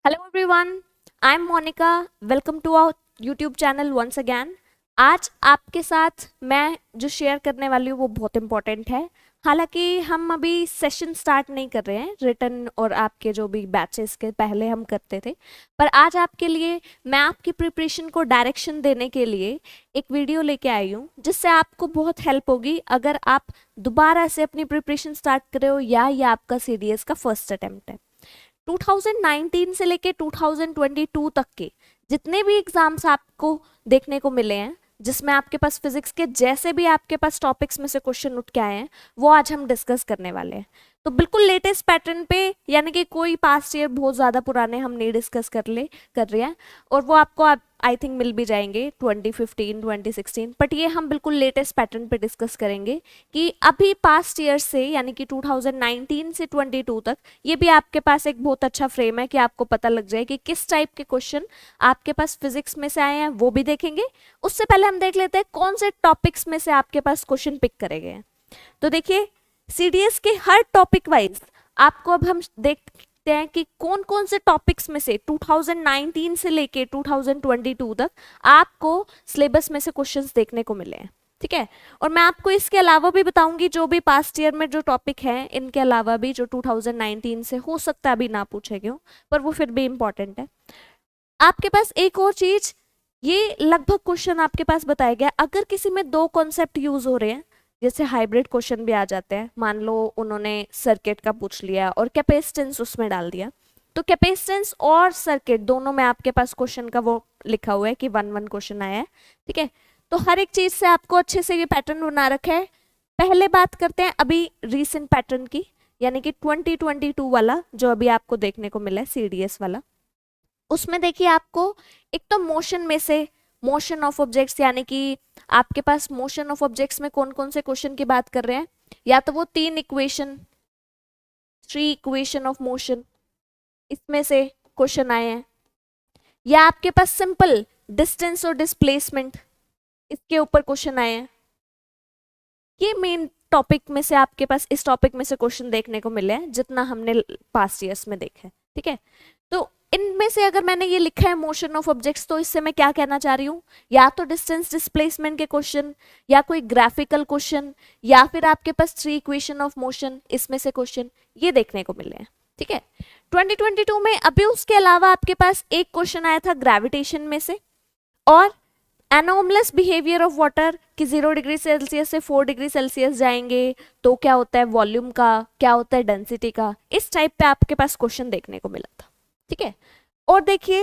Hello everyone, I am Monika. Welcome to our YouTube channel once again. आज आपके साथ मैं जो शेयर करने वाली हूँ वो बहुत इंपॉर्टेंट है। हालांकि हम अभी सेशन स्टार्ट नहीं कर रहे हैं, रिटर्न और आपके जो भी बैचेस के पहले हम करते थे, पर आज आपके लिए मैं आपकी प्रिपरेशन को डायरेक्शन देने के लिए एक वीडियो लेके आई हूँ जिससे आपको बहुत हेल्प होगी अगर आप दोबारा से अपनी प्रिपरेशन स्टार्ट कर रहे हो या ये आपका सीडीएस का फर्स्ट अटेम्प्ट है। 2019 से लेके 2022 तक के जितने भी एग्जाम्स आपको देखने को मिले हैं जिसमें आपके पास फिजिक्स के जैसे भी आपके पास टॉपिक्स में से क्वेश्चन उठ के आए हैं वो आज हम डिस्कस करने वाले हैं। तो बिल्कुल लेटेस्ट पैटर्न पे, यानी कि कोई पास्ट ईयर बहुत ज़्यादा पुराने हम नहीं डिस्कस कर रहे हैं, और वो आपको आई थिंक मिल भी जाएंगे 2015 2016, बट ये हम बिल्कुल लेटेस्ट पैटर्न पे डिस्कस करेंगे कि अभी पास्ट ईयर से यानी कि 2019 से 22 तक ये भी आपके पास एक बहुत अच्छा फ्रेम है कि आपको पता लग जाए कि किस टाइप के क्वेश्चन आपके पास फिजिक्स में से आए हैं, वो भी देखेंगे। उससे पहले हम देख लेते हैं कौन से टॉपिक्स में से आपके पास क्वेश्चन पिक करे गए हैं। तो देखिए, सीडीएस के हर टॉपिक वाइज आपको अब हम देखते हैं कि कौन कौन से टॉपिक्स में से 2019 से लेके 2022 तक आपको सिलेबस में से क्वेश्चंस देखने को मिले हैं। ठीक है, और मैं आपको इसके अलावा भी बताऊंगी जो भी पास्ट ईयर में जो टॉपिक हैं, इनके अलावा भी जो 2019 से हो सकता है अभी ना पूछे क्यों, पर वो फिर भी इंपॉर्टेंट है। आपके पास एक और चीज, ये लगभग क्वेश्चन आपके पास बताया गया, अगर किसी में दो कॉन्सेप्ट यूज हो रहे हैं, जैसे हाइब्रिड क्वेश्चन भी आ जाते हैं, मान लो उन्होंने सर्किट का पूछ लिया और कैपेसिटेंस उसमें डाल दिया, तो कैपेसिटेंस और सर्किट दोनों में आपके पास क्वेश्चन का वो लिखा हुआ है कि 1-1 क्वेश्चन आया है। ठीक है, तो हर एक चीज से आपको अच्छे से ये पैटर्न बना रखा है। पहले बात करते हैं अभी रीसेंट पैटर्न की, यानी कि 2022 वाला जो अभी आपको देखने को मिला है सीडीएस वाला। उसमें देखिए आपको एक तो मोशन में से मोशन ऑफ ऑब्जेक्ट्स, यानी कि आपके पास मोशन ऑफ ऑब्जेक्ट्स में कौन कौन से क्वेश्चन की बात कर रहे हैं, या तो वो 3 इक्वेशन ऑफ मोशन इसमें से क्वेश्चन आए हैं, या आपके पास सिंपल डिस्टेंस और डिस्प्लेसमेंट इसके ऊपर क्वेश्चन आए हैं। ये मेन टॉपिक में से आपके पास इस टॉपिक में से क्वेश्चन देखने को मिले हैं जितना हमने पास्ट ईयर्स में देखा है। ठीक है, तो इनमें से अगर मैंने ये लिखा है मोशन ऑफ ऑब्जेक्ट्स, तो इससे मैं क्या कहना चाह रही हूँ, या तो डिस्टेंस डिस्प्लेसमेंट के क्वेश्चन, या कोई ग्राफिकल क्वेश्चन, या फिर आपके पास 3 इक्वेशन ऑफ मोशन इसमें से क्वेश्चन ये देखने को मिले हैं। ठीक है, 2022 में अभी उसके अलावा आपके पास एक क्वेश्चन आया था ग्रेविटेशन में से, और एनोमलस बिहेवियर ऑफ वाटर कि 0 डिग्री सेल्सियस से 4 डिग्री सेल्सियस जाएंगे तो क्या होता है वॉल्यूम का, क्या होता है डेंसिटी का, इस टाइप पे आपके पास क्वेश्चन देखने को मिला था। ठीक है, और देखिए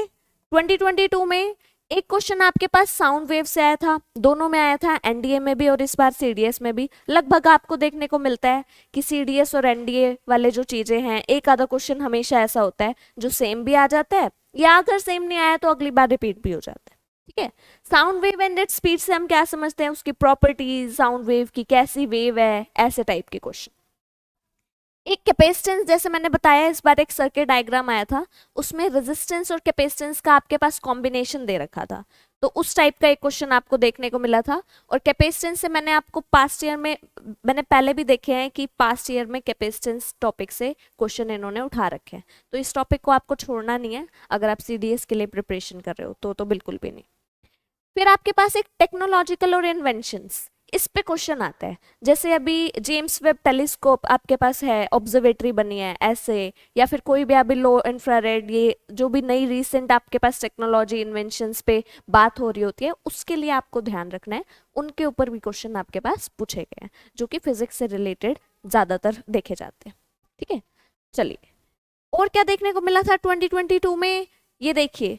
2022 में एक क्वेश्चन आपके पास साउंड वेव से आया था, दोनों में आया था, एनडीए में भी और इस बार सीडीएस में भी। लगभग आपको देखने को मिलता है कि सीडीएस और एनडीए वाले जो चीजें हैं, एक आधा क्वेश्चन हमेशा ऐसा होता है जो सेम भी आ जाता है, या अगर सेम नहीं आया तो अगली बार रिपीट भी हो जाता है। ठीक है, sound wave and its speed से हम क्या समझते हैं, उसकी प्रॉपर्टीज, साउंड वेव की कैसी वेव है, ऐसे टाइप के क्वेश्चन। एक कैपेसिटेंस, जैसे मैंने बताया इस बार एक सर्किट डायग्राम आया था, उसमें रेजिस्टेंस और कैपेसिटेंस का आपके पास कॉम्बिनेशन दे रखा था, तो उस टाइप का एक क्वेश्चन आपको देखने को मिला था। और कैपेसिटेंस से मैंने आपको पास्ट ईयर में, मैंने पहले भी देखे हैं कि पास्ट ईयर में कैपेसिटेंस टॉपिक से क्वेश्चन इन्होंने उठा रखे हैं, तो इस टॉपिक को आपको छोड़ना नहीं है अगर आप सीडीएस के लिए प्रिपरेशन कर रहे हो तो बिल्कुल भी नहीं। फिर आपके पास एक टेक्नोलॉजिकल और इन्वेंशंस, इस पे क्वेश्चन आता है, जैसे अभी जेम्स वेब टेलीस्कोप आपके पास है, ऑब्जर्वेटरी बनी है ऐसे, या फिर कोई भी अभी लो इंफ्रारेड, ये जो भी नई रीसेंट आपके पास टेक्नोलॉजी इन्वेंशंस पे बात हो रही होती है, उसके लिए आपको ध्यान रखना है, उनके ऊपर भी क्वेश्चन आपके पास पूछे गए हैं जो कि फिजिक्स से रिलेटेड ज्यादातर देखे जाते हैं। ठीक है, चलिए और क्या देखने को मिला था 2022 में, ये देखिए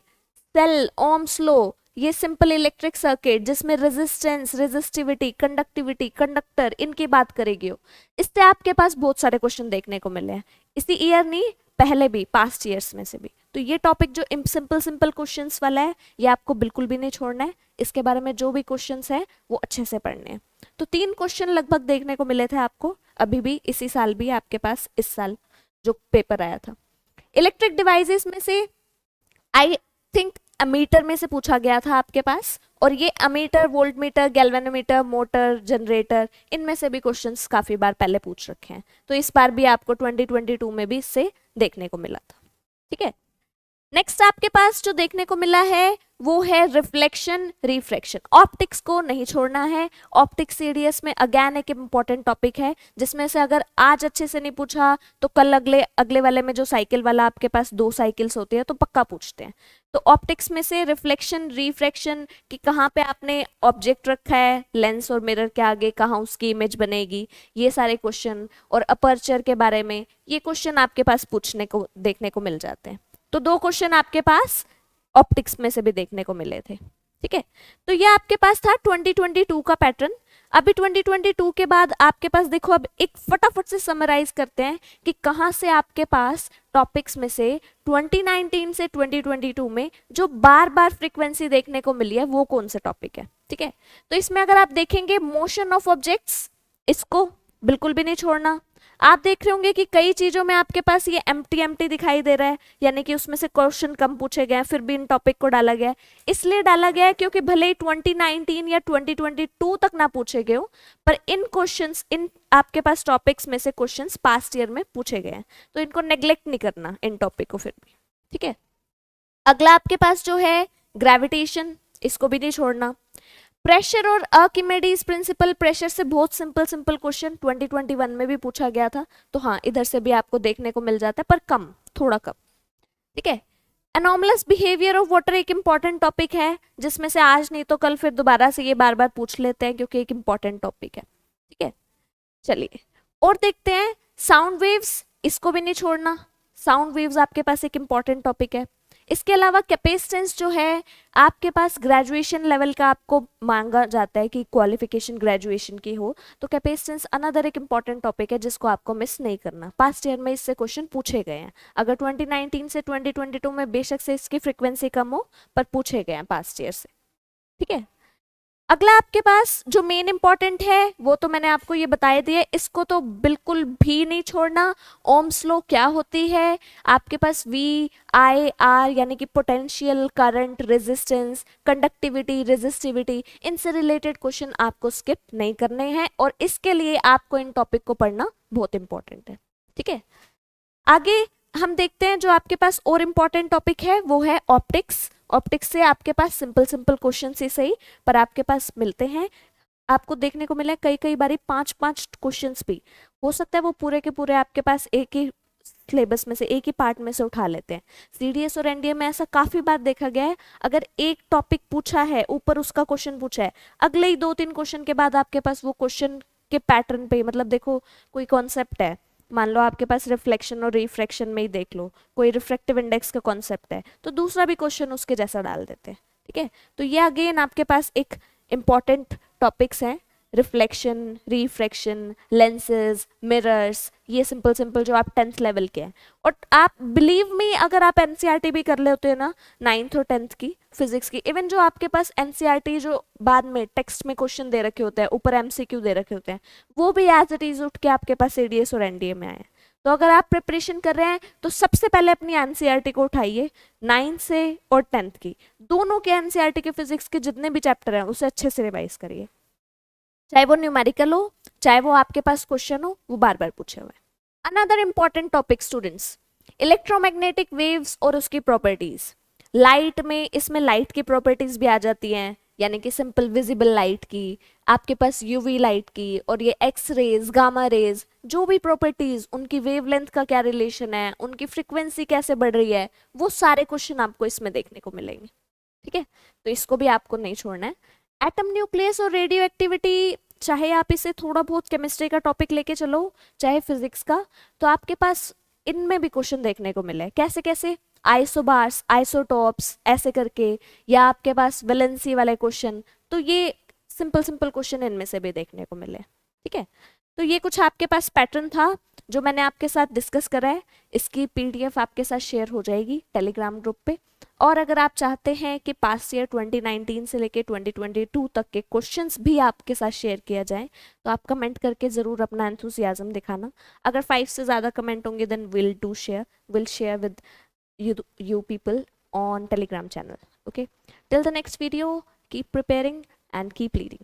सेल, ओम्स लॉ, ये सिंपल इलेक्ट्रिक सर्किट जिसमें रेजिस्टेंस, रेजिस्टिविटी, कंडक्टिविटी, कंडक्टर, इनकी बात करेगी हो, इससे आपके पास बहुत सारे क्वेश्चन देखने को मिले हैं, इसी ईयर नहीं पहले भी पास्ट ईयर्स में से भी। तो ये टॉपिक जो सिंपल सिंपल क्वेश्चंस वाला है ये आपको बिल्कुल भी नहीं छोड़ना है, इसके बारे में जो भी क्वेश्चंस है वो अच्छे से पढ़ने हैं। तो 3 क्वेश्चन लगभग देखने को मिले थे आपको अभी भी, इसी साल भी आपके पास इस साल जो पेपर आया था। इलेक्ट्रिक डिवाइसेस में से आई थिंक अमीटर में से पूछा गया था आपके पास, और ये ammeter, volt meter, galvanometer, motor, generator, इनमें से भी क्वेश्चंस काफी बार पहले पूछ रखे हैं, तो इस बार भी आपको 2022 में भी इससे देखने को मिला था। ठीक है, नेक्स्ट आपके पास जो देखने को मिला है वो है रिफ्लेक्शन रिफ्रैक्शन। ऑप्टिक्स को नहीं छोड़ना है। ऑप्टिक्स सीडीएस में अगेन एक इंपॉर्टेंट टॉपिक है जिसमें से अगर आज अच्छे से नहीं पूछा तो कल अगले अगले वाले में जो साइकिल वाला आपके पास 2 साइकिल्स होती है तो पक्का पूछते हैं। तो ऑप्टिक्स में से रिफ्लेक्शन रिफ्रैक्शन कि कहाँ पे आपने ऑब्जेक्ट रखा है लेंस और मिरर के आगे, कहाँ उसकी इमेज बनेगी, ये सारे क्वेश्चन, और अपर्चर के बारे में ये क्वेश्चन आपके पास पूछने को देखने को मिल जाते हैं। तो 2 क्वेश्चन आपके पास ऑप्टिक्स में से भी देखने को मिले थे। ठीक है, तो ये आपके पास था 2022 का पैटर्न। अभी 2022 के बाद आपके पास देखो, अब एक फटाफट से समराइज करते हैं कि कहां से आपके पास टॉपिक्स में से 2019 से 2022 में जो बार बार फ्रीक्वेंसी देखने को मिली है वो कौन से टॉपिक है। ठीक है, तो इसमें अगर आप देखेंगे मोशन ऑफ ऑब्जेक्ट्स, इसको बिल्कुल भी नहीं छोड़ना। आप देख रहे होंगे कि कई चीजों में आपके पास ये एम्प्टी दिखाई दे रहा है, यानी कि उसमें से क्वेश्चन कम पूछे गए हैं, फिर भी इन टॉपिक को डाला गया है। इसलिए डाला गया है क्योंकि भले ही 2019 या 2022 तक ना पूछे गए हो, पर इन क्वेश्चंस, इन आपके पास टॉपिक्स में से क्वेश्चंस पास्ट ईयर में पूछे गए हैं, तो इनको नेग्लेक्ट नहीं करना इन टॉपिक को फिर भी। ठीक है, अगला आपके पास जो है ग्रेविटेशन, इसको भी नहीं छोड़ना। प्रेशर और आर्किमिडीज प्रिंसिपल, प्रेशर से बहुत सिंपल क्वेश्चन 2021 में भी पूछा गया था, तो हाँ इधर से भी आपको देखने को मिल जाता है, पर कम, थोड़ा कम। ठीक है, एनॉमलस बिहेवियर ऑफ वाटर एक इंपॉर्टेंट टॉपिक है जिसमें से आज नहीं तो कल फिर दोबारा से ये बार बार पूछ लेते हैं क्योंकि एक इंपॉर्टेंट टॉपिक है। ठीक है, चलिए और देखते हैं साउंड वेव्स, इसको भी नहीं छोड़ना। साउंड वेव्स आपके पास एक इंपॉर्टेंट टॉपिक है। इसके अलावा कैपेसिटेंस जो है आपके पास ग्रेजुएशन लेवल का आपको मांगा जाता है कि क्वालिफिकेशन ग्रेजुएशन की हो, तो कैपेसिटेंस अनदर एक इंपॉर्टेंट टॉपिक है जिसको आपको मिस नहीं करना। पास्ट ईयर में इससे क्वेश्चन पूछे गए हैं, अगर 2019 से 2022 में बेशक से इसकी फ्रीक्वेंसी कम हो पर पूछे गए हैं पास्ट ईयर से। ठीक है, अगला आपके पास जो मेन इंपॉर्टेंट है वो तो मैंने आपको ये बताया दिया, इसको तो बिल्कुल भी नहीं छोड़ना। ओम्स लॉ क्या होती है, आपके पास वी आई आर यानी कि potential, current, resistance, conductivity, resistivity, इनसे रिलेटेड क्वेश्चन आपको स्किप नहीं करने हैं और इसके लिए आपको इन टॉपिक को पढ़ना बहुत इंपॉर्टेंट है। ठीक है, आगे हम देखते हैं जो आपके पास और इम्पॉर्टेंट टॉपिक है वो है ऑप्टिक्स। ऑप्टिक्स से आपके पास सिंपल क्वेश्चन ही सही पर आपके पास मिलते हैं, आपको देखने को मिला कई बारी 5 क्वेश्चंस भी हो सकता है वो पूरे के पूरे आपके पास एक ही सिलेबस में से, एक ही पार्ट में से उठा लेते हैं। सीडीएस और एनडीए में ऐसा काफी बार देखा गया है, अगर एक टॉपिक पूछा है ऊपर उसका क्वेश्चन पूछा है, अगले ही 2-3 क्वेश्चन के बाद आपके पास वो क्वेश्चन के पैटर्न पे, मतलब देखो कोई कॉन्सेप्ट है, मान लो आपके पास रिफ्लेक्शन और रिफ्रैक्शन में ही देख लो, कोई रिफ्रैक्टिव इंडेक्स का कॉन्सेप्ट है तो दूसरा भी क्वेश्चन उसके जैसा डाल देते हैं। ठीक है, तो ये अगेन आपके पास एक इंपॉर्टेंट टॉपिक्स हैं, रिफ्लेक्शन, रिफ्रैक्शन, लेंसेज, मिरर्स, ये सिंपल जो आप 10th लेवल के हैं। और आप बिलीव मी, अगर आप एनसीईआरटी भी कर लेते हो ना 9th और 10th की फिजिक्स की, इवन जो आपके पास एनसीईआरटी जो बाद में टेक्स्ट में क्वेश्चन दे रखे होते हैं, ऊपर एमसीक्यू दे रखे होते हैं, वो भी एज इट इज उठ के आपके पास एडीएस और एनडीए में आए। तो अगर आप प्रिपरेशन कर रहे हैं तो सबसे पहले अपनी एनसीईआरटी को उठाइए, 9th से और 10th की, दोनों के एनसीईआरटी के फिजिक्स के जितने भी चैप्टर हैं उसे अच्छे से रिवाइज करिए, चाहे वो न्यूमेरिकल हो चाहे वो आपके पास क्वेश्चन हो वो बार बार पूछे हुए। Another important topic students, electromagnetic waves और उसकी प्रॉपर्टीज। लाइट में, इसमें लाइट की प्रॉपर्टीज भी आ जाती हैं, यानी कि सिंपल विजिबल लाइट की, आपके पास यूवी लाइट की, और ये एक्स रेज, गामा रेज, जो भी प्रॉपर्टीज, उनकी वेवलेंथ का क्या रिलेशन है, उनकी फ्रीक्वेंसी कैसे बढ़ रही है, वो सारे क्वेश्चन आपको इसमें देखने को मिलेंगे। ठीक है, तो इसको भी आपको नहीं छोड़ना है। एटम न्यूक्लियस और रेडियो एक्टिविटी, चाहे आप इसे थोड़ा बहुत केमिस्ट्री का टॉपिक लेके चलो चाहे फिजिक्स का, तो आपके पास इनमें भी क्वेश्चन देखने को मिले। कैसे कैसे, आइसोबार्स, आइसोटॉप्स, ऐसे करके, या आपके पास वैलेंसी वाले क्वेश्चन, तो ये सिंपल क्वेश्चन इनमें से भी देखने को मिले। ठीक है, तो ये कुछ आपके पास पैटर्न था जो मैंने आपके साथ डिस्कस करा है, इसकी पीडीएफ आपके साथ शेयर हो जाएगी टेलीग्राम ग्रुप पे। और अगर आप चाहते हैं कि पास्ट ईयर 2019 से लेके 2022 तक के क्वेश्चंस भी आपके साथ शेयर किया जाए तो आप कमेंट करके ज़रूर अपना एंथुसियाज्म दिखाना। अगर 5 से ज़्यादा कमेंट होंगे then will share with you people on Telegram channel. Okay, till the next video, keep preparing and keep leading.